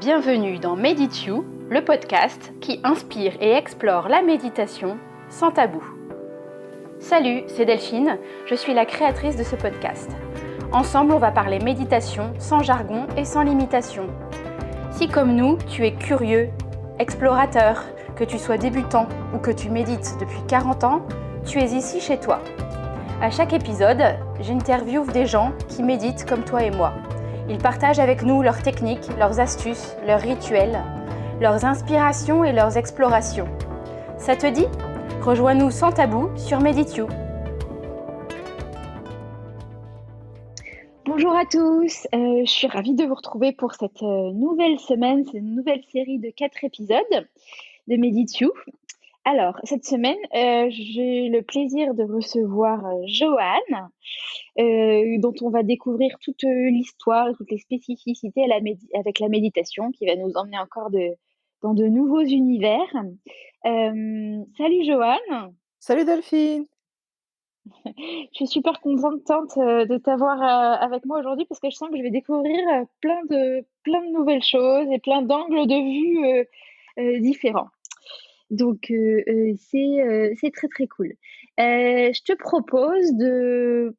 Bienvenue dans Medit You, le podcast qui inspire et explore la méditation sans tabou. Salut, c'est Delphine, je suis la créatrice de ce podcast. Ensemble, on va parler méditation sans jargon et sans limitation. Si comme nous, tu es curieux, explorateur, que tu sois débutant ou que tu médites depuis 40 ans, tu es ici chez toi. À chaque épisode, j'interviewe des gens qui méditent comme toi et moi. Ils partagent avec nous leurs techniques, leurs astuces, leurs rituels, leurs inspirations et leurs explorations. Ça te dit ? Rejoins-nous sans tabou sur Medit You. Bonjour à tous, je suis ravie de vous retrouver pour cette nouvelle semaine, cette nouvelle série de 4 épisodes de Medit You. Alors, cette semaine, j'ai le plaisir de recevoir Joanne, dont on va découvrir toute l'histoire, toutes les spécificités avec la méditation, qui va nous emmener encore dans de nouveaux univers. Salut Joanne! Salut Delphine! Je suis super contente de t'avoir avec moi aujourd'hui parce que je sens que je vais découvrir plein de nouvelles choses et plein d'angles de vue différents. Donc, c'est très, très cool. Je te propose de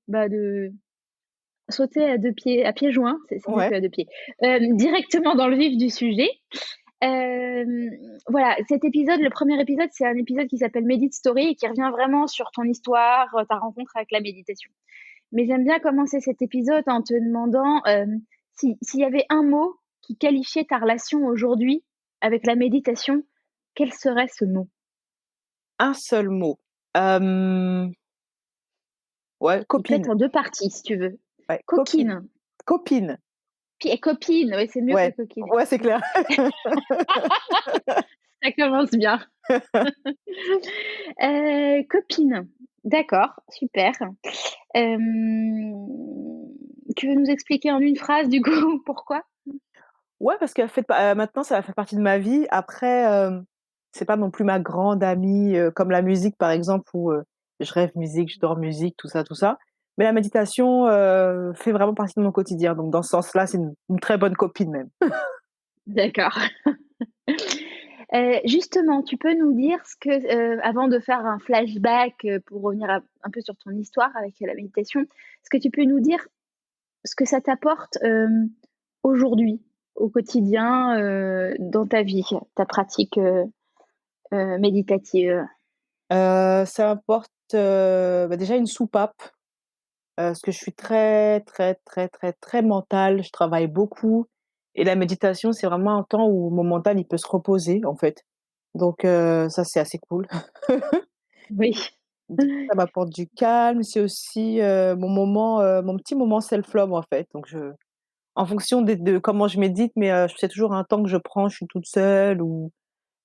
sauter à pieds joints, c'est mieux Ouais. que à 2 pieds, directement dans le vif du sujet. Voilà, cet épisode, le premier épisode, c'est un épisode qui s'appelle Medit Story et qui revient vraiment sur ton histoire, ta rencontre avec la méditation. Mais j'aime bien commencer cet épisode en te demandant s'il y avait un mot qui qualifiait ta relation aujourd'hui avec la méditation, quel serait ce mot? Un seul mot. Ouais, Il peut être copine. en 2 parties si tu veux. Ouais, copine. Coquine. Copine. Copine, ouais, c'est mieux que Ouais. coquine, Ouais, c'est clair. Ça commence bien. Copine, d'accord, super. Tu veux nous expliquer en une phrase du coup pourquoi? Ouais, parce qu'elle fait maintenant, ça fait partie de ma vie. Après, c'est pas non plus ma grande amie, comme la musique, par exemple, où, je rêve musique, je dors musique, tout ça, tout ça. Mais la méditation, fait vraiment partie de mon quotidien. Donc dans ce sens-là, c'est une très bonne copine même. D'accord. Justement, tu peux nous dire ce que, avant de faire un flashback, pour revenir un peu sur ton histoire avec la méditation, est-ce que tu peux nous dire ce que ça t'apporte aujourd'hui, au quotidien, dans ta vie, ta pratique méditative? Ça apporte, déjà une soupape. Parce que je suis très, très, très, très, très mentale, je travaille beaucoup et la méditation, c'est vraiment un temps où mon mental, il peut se reposer, en fait. Donc ça, c'est assez cool. Oui. Du coup, ça m'apporte du calme, c'est aussi, mon petit moment self-love, en fait. Donc en fonction de comment je médite, mais c'est toujours un temps que je prends, je suis toute seule ou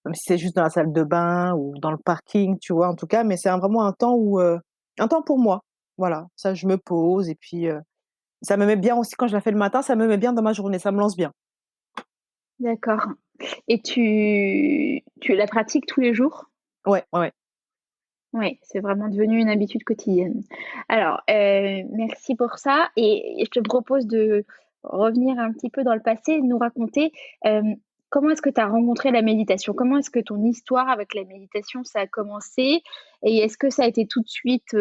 même si c'est juste dans la salle de bain ou dans le parking, tu vois? En tout cas, mais c'est vraiment un temps où, un temps pour moi. Voilà, ça je me pose et puis, ça me met bien aussi quand je la fais le matin, ça me met bien dans ma journée, ça me lance bien. D'accord, et tu la pratiques tous les jours? Ouais, ouais, ouais. Oui, c'est vraiment devenu une habitude quotidienne. Alors, merci pour ça et je te propose de revenir un petit peu dans le passé et de nous raconter, comment est-ce que tu as rencontré la méditation? Comment est-ce que ton histoire avec la méditation, ça a commencé? Et est-ce que ça a été tout de suite,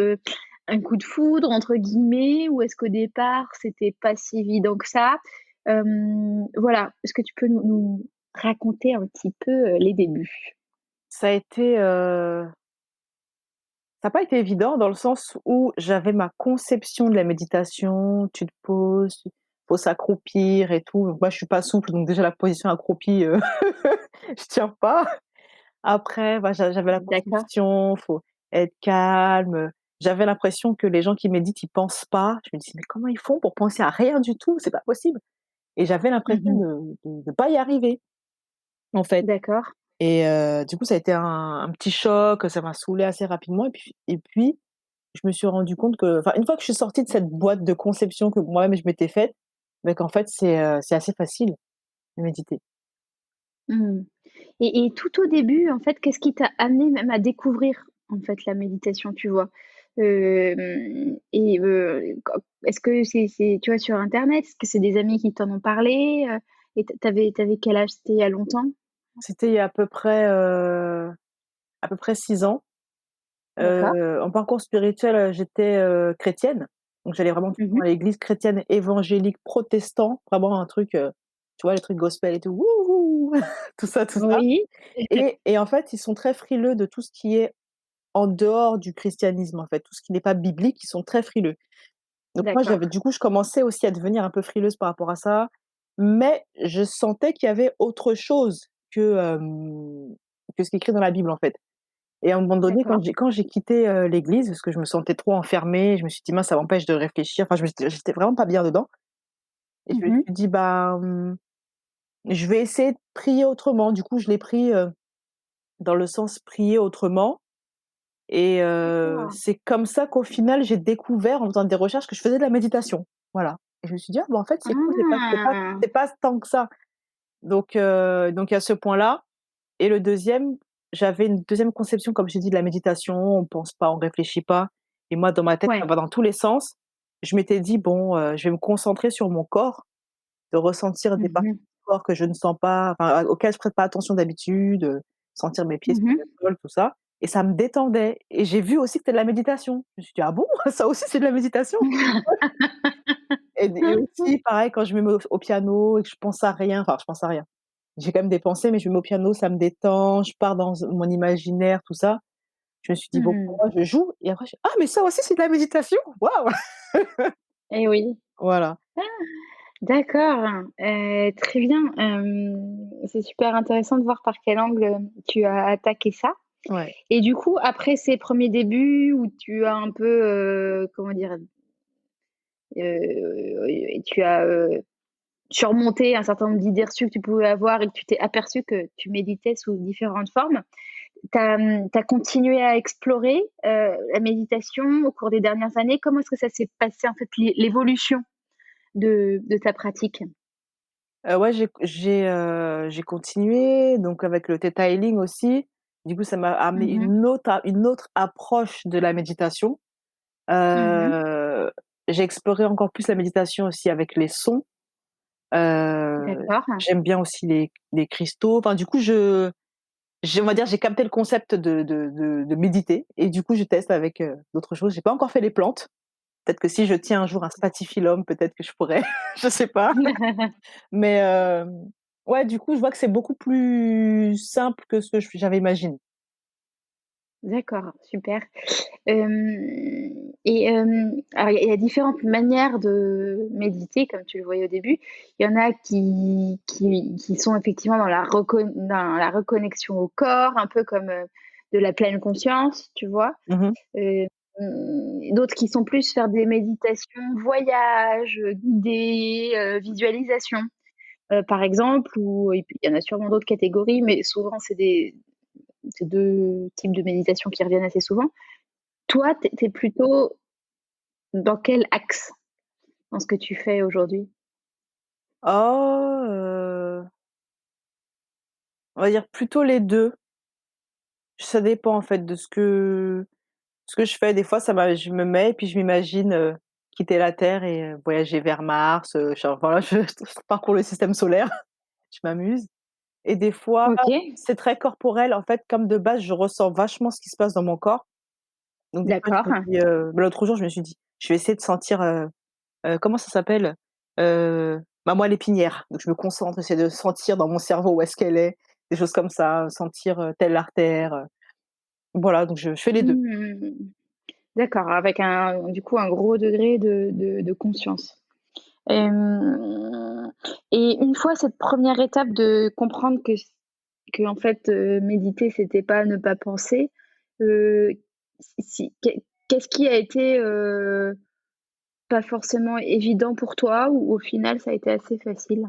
un «coup de foudre» entre guillemets ou est-ce qu'au départ, c'était pas si évident que ça? Voilà, est-ce que tu peux nous raconter un petit peu, les débuts? Ça a été, ça a pas été évident dans le sens où j'avais ma conception de la méditation, tu te poses, faut s'accroupir et tout. Donc moi, je suis pas souple, donc déjà la position accroupie, je tiens pas. Après, bah, j'avais la D'accord. conception, faut être calme, j'avais l'impression que les gens qui méditent, ils pensent pas. Je me disais: «Mais comment ils font pour penser à rien du tout? C'est pas possible» et j'avais l'impression Mmh. de pas y arriver, en fait. D'accord. Et du coup, ça a été un petit choc, ça m'a saoulée assez rapidement et puis je me suis rendu compte que enfin, une fois que je suis sortie de cette boîte de conception que moi-même je m'étais faite, bah, qu'en fait c'est assez facile de méditer. Mmh. Et tout au début, en fait, qu'est-ce qui t'a amené même à découvrir, en fait, la méditation, tu vois? Est-ce que c'est tu vois, sur internet? Est-ce que c'est des amis qui t'en ont parlé? Et tu avais quel âge? C'était il y a longtemps? C'était il y a à peu près 6 ans. D'accord. En parcours spirituel, j'étais, chrétienne, donc j'allais vraiment tout le temps Mmh. à l'église chrétienne évangélique protestant, vraiment un truc, tu vois, les trucs gospel et tout, wouhou! Tout ça Oui. et en fait, ils sont très frileux de tout ce qui est en dehors du christianisme, en fait, tout ce qui n'est pas biblique, ils sont très frileux. Donc moi, D'accord, je commençais aussi à devenir un peu frileuse par rapport à ça, mais je sentais qu'il y avait autre chose que ce qui est écrit dans la Bible, en fait. Et à un moment donné, d'accord. quand j'ai quitté, l'église, parce que je me sentais trop enfermée, je me suis dit: «Mince, ça m'empêche de réfléchir». Enfin, j'étais vraiment pas bien dedans et je me Mmh. suis dit: «Bah, je vais essayer de prier autrement». Du coup, je l'ai pris, dans le sens prier autrement et D'accord. c'est comme ça qu'au final, j'ai découvert en faisant des recherches que je faisais de la méditation. Voilà et je me suis dit: «Ah bah, en fait, c'est cool, Ah! c'est pas tant que ça». Donc il y a ce point-là et le deuxième, j'avais une deuxième conception, comme j'ai dit, de la méditation. On pense pas, on réfléchit pas et moi, dans ma tête, ça Ouais. va dans tous les sens. Je m'étais dit: «Bon, je vais me concentrer sur mon corps, de ressentir des parties Mmh. du corps que je ne sens pas, enfin, auxquelles je prête pas attention d'habitude, sentir mes pieds sur Mmh. le sol, tout ça» et ça me détendait et j'ai vu aussi que c'était de la méditation. Je me suis dit: «Ah bon? Ça aussi, c'est de la méditation?» Et aussi, pareil, quand je me mets au piano et que je pense à rien, enfin, je pense à rien. J'ai quand même des pensées, mais je me mets au piano, ça me détend, je pars dans mon imaginaire, tout ça. Je me suis dit: «Bon, pour Mmh. moi, je joue» et après je fais: «Ah mais ça aussi, c'est de la méditation? Waouh!» Et oui. Voilà. D'accord, très bien, c'est super intéressant de voir par quel angle, tu as attaqué ça. Ouais. Et du coup, après ces premiers débuts où tu as un peu, comment dire? Et tu as, surmonté un certain nombre d'idées reçues que tu pouvais avoir et que tu t'es aperçu que tu méditais sous différentes formes. Tu as, continué à explorer, la méditation au cours des dernières années? Comment est-ce que ça s'est passé, en fait, l'évolution de ta pratique? Ouais, j'ai continué donc avec le theta healing aussi. Du coup, ça m'a amené Mmh mh. une autre approche de la méditation. Mmh. Heu, j'ai exploré encore plus la méditation aussi avec les sons. D'accord. J'aime bien aussi les cristaux. Enfin, du coup, on va dire, j'ai capté le concept de méditer et du coup, je teste avec, d'autres choses. J'ai pas encore fait les plantes. Peut-être que si je tiens un jour un spatifilum, peut-être que je pourrais, je sais pas. Mais ouais, du coup, je vois que c'est beaucoup plus simple que ce que j'avais imaginé. D'accord, super. Alors il y a différentes manières de méditer comme tu le voyais au début. Il y en a qui sont effectivement dans la reconnexion au corps, un peu comme, de la pleine conscience, tu vois? Mmh. Hem, D'autres qui sont plus faire des méditations voyage, guidées, visualisation, par exemple ou et puis il y en a sûrement d'autres catégories, mais souvent c'est 2 types de méditation qui reviennent assez souvent. Toi, tu es plutôt dans quel axe dans ce que tu fais aujourd'hui? Oh, on va dire plutôt les 2. Ça dépend en fait de ce que je fais. Des fois, je me mets et puis je m'imagine, quitter la terre et voyager vers Mars, genre voilà, je parcours le système solaire, je m'amuse et des fois, OK, c'est très corporel. En fait, comme de base, je ressens vachement ce qui se passe dans mon corps. Donc des fois, je me d'accord. dis, l'autre jour, je me suis dit: «Je vais essayer de sentir, comment ça s'appelle? Ma moelle épinière». Donc je me concentre, j'essaie de sentir dans mon cerveau où est-ce qu'elle est, des choses comme ça, sentir, telle artère, voilà, donc je fais les 2. Mmh. D'accord, avec du coup, un gros degré de conscience. Hem Et une fois cette première étape de comprendre que en fait, méditer, c'était pas ne pas penser, heu, si qu'est-ce qui a été, pas forcément évident pour toi ou au final ça a été assez facile?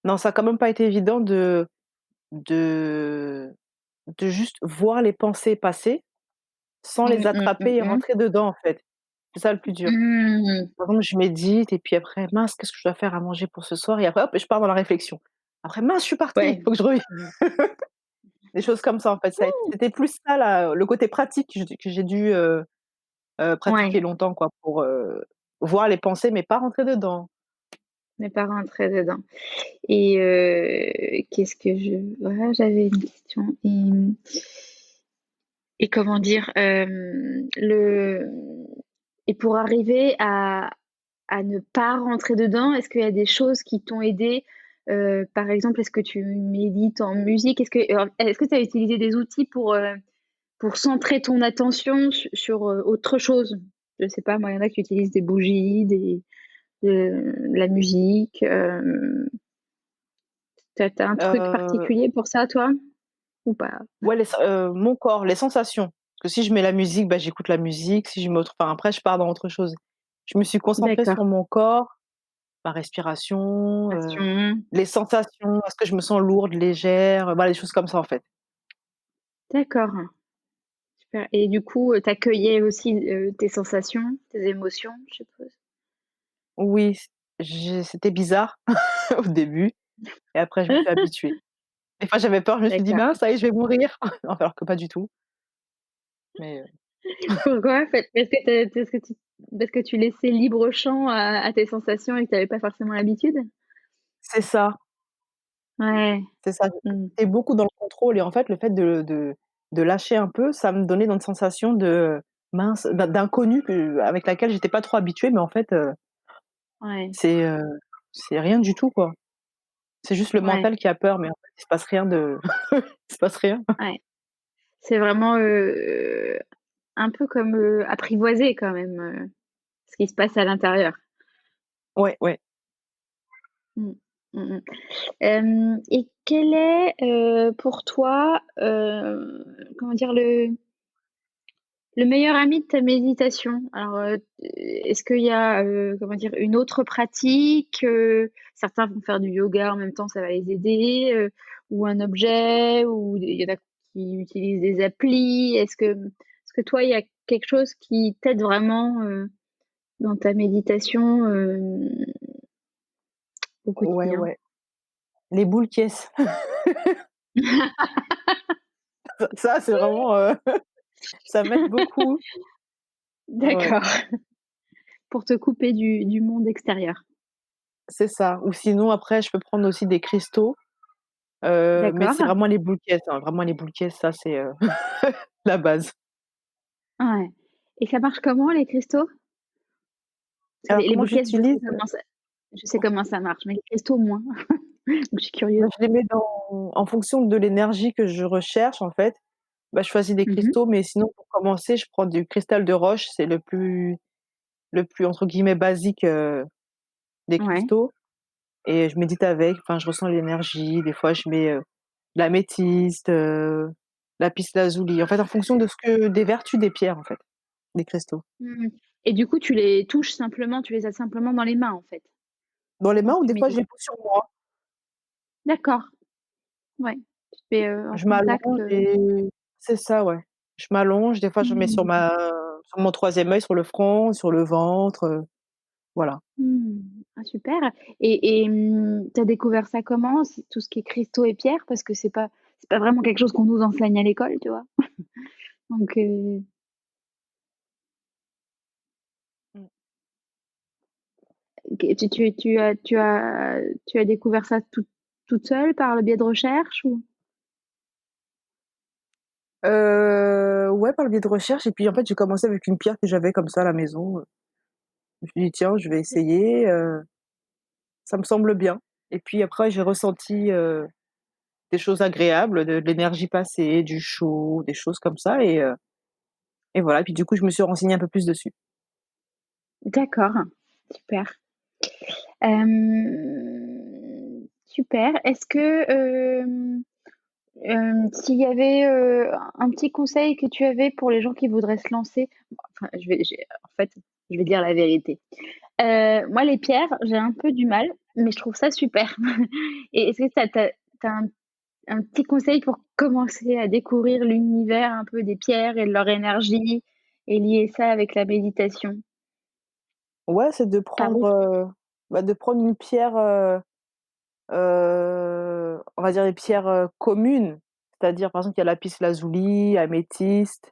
Non, ça a quand même pas été évident de de juste voir les pensées passer, sans les attraper et Mmh. rentrer dedans, en fait. C'est ça le plus dur. Mmh. Par exemple, je médite et puis après: «Mince, qu'est-ce que je dois faire à manger pour ce soir?» et après hop, je pars dans la réflexion. Après: «Mince, je suis partie, Ouais. faut que je revienne». Des choses comme ça, en fait. C'était plus ça la le côté pratique que j'ai dû, pratiquer Ouais. longtemps quoi pour, voir les pensées mais pas rentrer dedans. ne pas rentrer dedans. Et qu'est-ce que je voilà, j'avais une question et comment dire? Le et pour arriver à ne pas rentrer dedans, est-ce qu'il y a des choses qui t'ont aidé? Par exemple, est-ce que tu médites en musique? Est-ce que tu as utilisé des outils pour centrer ton attention sur, autre chose? Je sais pas moi, il y en a qui utilisent des bougies, de la musique, tu un truc Heu, particulier pour ça toi? Ou pas? ouais, mon corps, les sensations. Parce que si je mets la musique, bah, j'écoute la musique, si je mets autre enfin après je pars dans autre chose. Je me suis concentrée D'accord. sur mon corps, ma respiration, Passion. les sensations, est-ce que je me sens lourde, légère, voilà, des choses comme ça, en fait. D'accord, super et du coup, tu accueillais aussi, tes sensations, tes émotions, je suppose? Oui, c'était bizarre au début et après je me suis habituée. Des fois j'avais peur, je me suis dit: D'accord. «Mince, ça y est, je vais mourir», alors que pas du tout, mais Pourquoi? Parce que tu laissais libre champ à tes sensations et que tu avais pas forcément l'habitude? c'est ça, Ouais. c'est ça. Mmh. J'étais beaucoup dans le contrôle et en fait, le fait de lâcher un peu, ça me donnait une sensation de mince, d'inconnu avec laquelle j'étais pas trop habituée, mais en fait, Ouais. c'est, heu, c'est rien du tout, quoi. C'est juste le Ouais. mental qui a peur, mais en fait, il se passe rien de il se passe rien. Ouais. C'est vraiment, un peu comme, apprivoiser quand même, ce qui se passe à l'intérieur. Ouais, ouais. Mmh. Mmh mh. Et quel est, pour toi, comment dire? Le meilleur ami de ta méditation? Alors, est-ce qu'il y a, comment dire? Une autre pratique? Certains vont faire du yoga en même temps, ça va les aider, ou un objet, ou il y en a qui utilisent des applis. Est-ce que toi, il y a quelque chose qui t'aide vraiment, dans ta méditation, au Ouais, quotidien? ouais. Les boules qui ça c'est vraiment, ça m'aide beaucoup. Ouais, D'accord, pour te couper du monde extérieur. c'est ça. Ou sinon après je peux prendre aussi des cristaux, mais c'est D'accord, vraiment les boules hein, vraiment les boules ça c'est, la base. ouais et ça marche comment les cristaux? Parce que Alors les comment boules de j'utilise? je sais comment ça marche, mais les cristaux moins. Donc je suis Bah, curieuse. je les mets en fonction de l'énergie que je recherche en fait. Bah, je choisis des Mmh mh. cristaux, mais sinon pour commencer, je prends du cristal de roche, c'est le plus entre guillemets «basique», des Ouais. cristaux et je médite avec, enfin je ressens l'énergie. Des fois je mets, l'améthyste, lapis-lazuli, en fait en fonction de ce que des vertus des pierres en fait, des cristaux. Mmh et du coup, tu les touches simplement, tu les as simplement dans les mains, en fait, Dans les pendant mains que ou tu des fois je médites? les pose sur moi. D'accord, ouais. Tu te mets, en Je contact, m'allonge et c'est ça, ouais. Je m'allonge, des fois je mets mmh. sur mon troisième œil, sur le front, sur le ventre, voilà. Mmh. Ah super tu as découvert ça comment? C'est tout ce qui est cristaux et pierres? Parce que c'est pas vraiment quelque chose qu'on nous enseigne à l'école, tu vois? Donc Mmh. Q tu as découvert ça toute seule par le biais de recherches ou? Ouais, par le biais de recherches et puis en fait, j'ai commencé avec une pierre que j'avais comme ça à la maison, je me suis dit: «Tiens, je vais essayer, ça me semble bien» et puis après j'ai ressenti, des choses agréables, de l'énergie passée, du chaud, des choses comme ça et voilà, puis du coup, je me suis renseignée un peu plus dessus. D'accord, super. Super. Est-ce que, s'il y avait, un petit conseil que tu avais pour les gens qui voudraient se lancer? Enfin, en fait, je vais dire la vérité. Moi, les pierres, j'ai un peu du mal, mais je trouve ça super. Et est-ce que tu as un petit conseil pour commencer à découvrir l'univers un peu des pierres et de leur énergie et lier ça avec la méditation? Ouais, c'est Par où? de prendre une pierre, on va dire des pierres, communes. C'est-à-dire, par exemple, il y a lapis-lazuli, améthyste,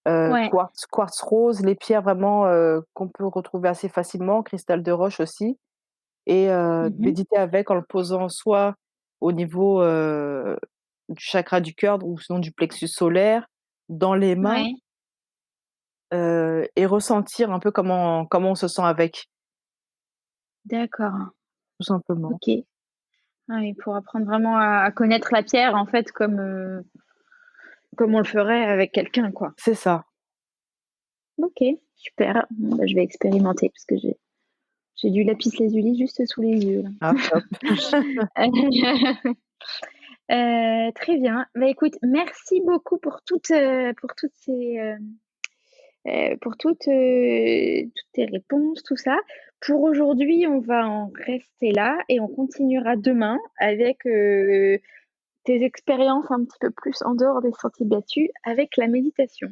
Ouais. quartz rose, les pierres vraiment, qu'on peut retrouver assez facilement, cristal de roche aussi et Mmh. méditer avec en le posant soit au niveau, du chakra du cœur ou sinon du plexus solaire, dans les mains, Ouais, et ressentir un peu comment on se sent avec, d'accord. tout simplement. OK. Ah oui, pour apprendre vraiment à connaître la pierre, en fait, comme on le ferait avec quelqu'un, quoi. C'est ça. OK, super. Bon, bah, je vais expérimenter parce que j'ai du lapis lazuli juste sous les yeux, là. Ah top. Très bien. Bah, écoute, merci beaucoup pour toutes tes réponses, tout ça. Pour aujourd'hui, on va en rester là et on continuera demain avec, tes expériences un petit peu plus en dehors des sentiers battus avec la méditation.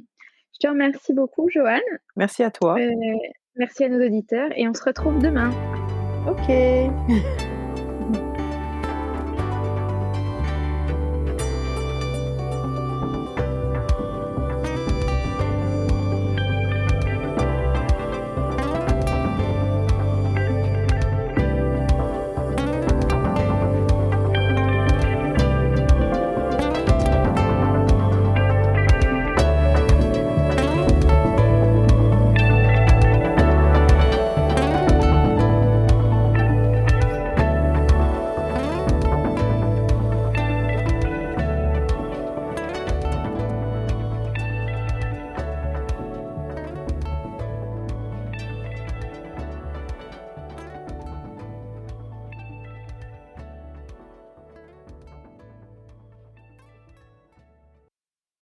Je te remercie beaucoup, Joanne. Merci à toi. Heu, Merci à nos auditeurs et on se retrouve demain. OK.